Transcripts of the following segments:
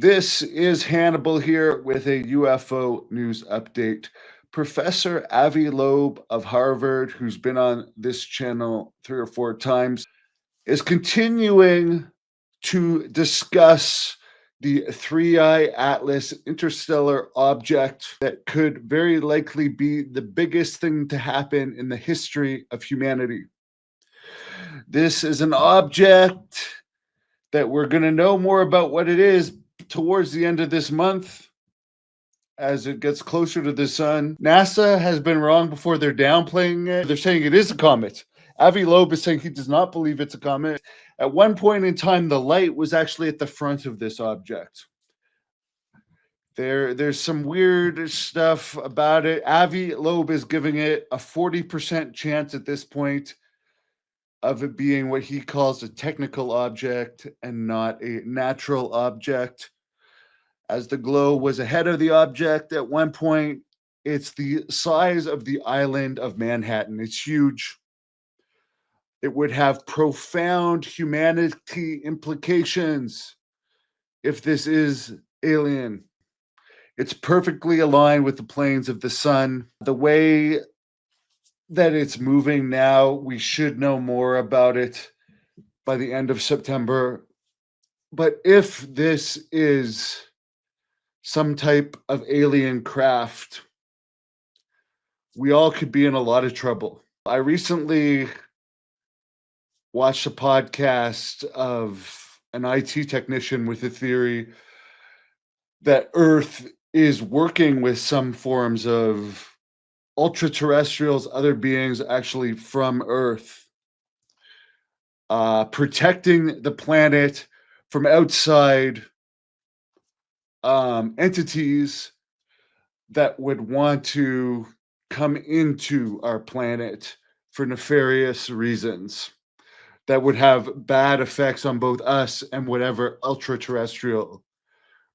This is Hannibal here with a UFO news update. Professor Avi Loeb of Harvard, who's been on this channel 3 or 4 times, is continuing to discuss the Three Eye Atlas interstellar object that could very likely be the biggest thing to happen in the history of humanity. This is an object that we're going to know more about what it is towards the end of this month as it gets closer to the sun. NASA has been wrong before. They're downplaying it. They're saying it is a comet. Avi Loeb is saying he does not believe it's a comet. At one point in time, the light was actually at the front of this object. There's some weird stuff about it. Avi Loeb is giving it a 40% chance at this point of it being what he calls a technical object and not a natural object. As the glow was ahead of the object at one point, it's the size of the island of Manhattan. It's huge. It would have profound humanity implications if this is alien. It's perfectly aligned with the planes of the sun. The way that it's moving now, we should know more about it by the end of September. But if this is some type of alien craft, we all could be in a lot of trouble. I recently watched a podcast of an IT technician with a theory that Earth is working with some forms of ultra terrestrials, other beings actually from Earth, protecting the planet from outside entities that would want to come into our planet for nefarious reasons that would have bad effects on both us and whatever ultra terrestrial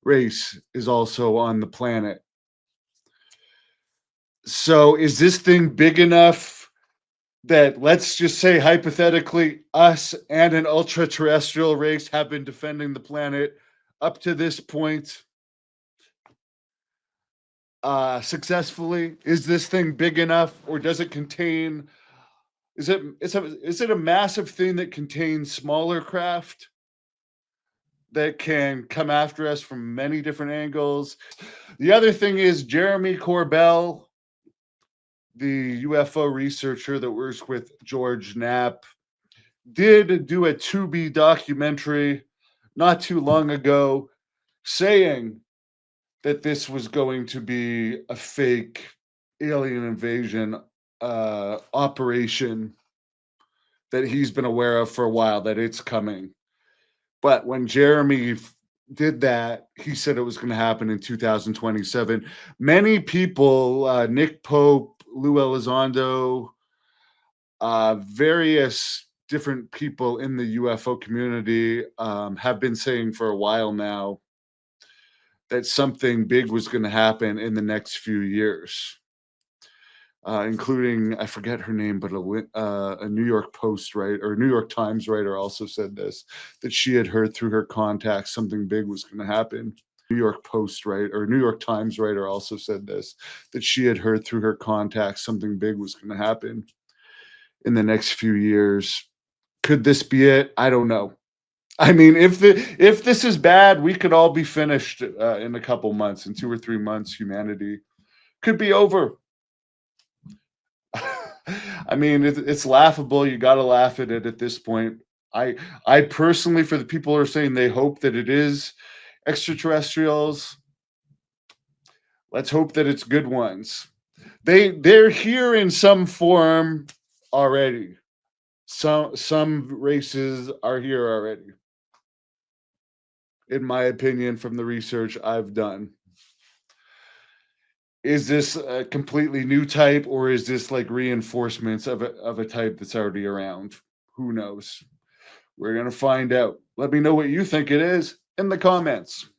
race is also on the planet. So is this thing big enough that, let's just say hypothetically, us and an ultra terrestrial race have been defending the planet up to this point successfully? Is this thing big enough, or does it contain, is it a massive thing that contains smaller craft that can come after us from many different angles? The other thing is Jeremy Corbell, the UFO researcher that works with George Knapp, did do a Tubi documentary not too long ago saying that this was going to be a fake alien invasion operation that he's been aware of for a while, that it's coming. But when Jeremy did that, he said it was going to happen in 2027. Many people, Nick Pope, Lou Elizondo, various different people in the UFO community have been saying for a while now that something big was going to happen in the next few years, including, I forget her name, but a New York Post writer or New York Times writer also said this, that she had heard through her contacts something big was going to happen. New York Post writer or New York Times writer also said this, that she had heard through her contacts something big was going to happen in the next few years. Could this be it? I don't know. I mean, if this is bad, we could all be finished in a couple months. In 2 or 3 months, humanity could be over. I mean, it's laughable. You got to laugh at it at this point. I personally, for the people who are saying they hope that it is extraterrestrials, let's hope that it's good ones. They're here in some form already. Some races are here already, in my opinion, from the research I've done. Is this a completely new type, or is this like reinforcements of a type that's already around? Who knows? We're going to find out. Let me know what you think it is in the comments.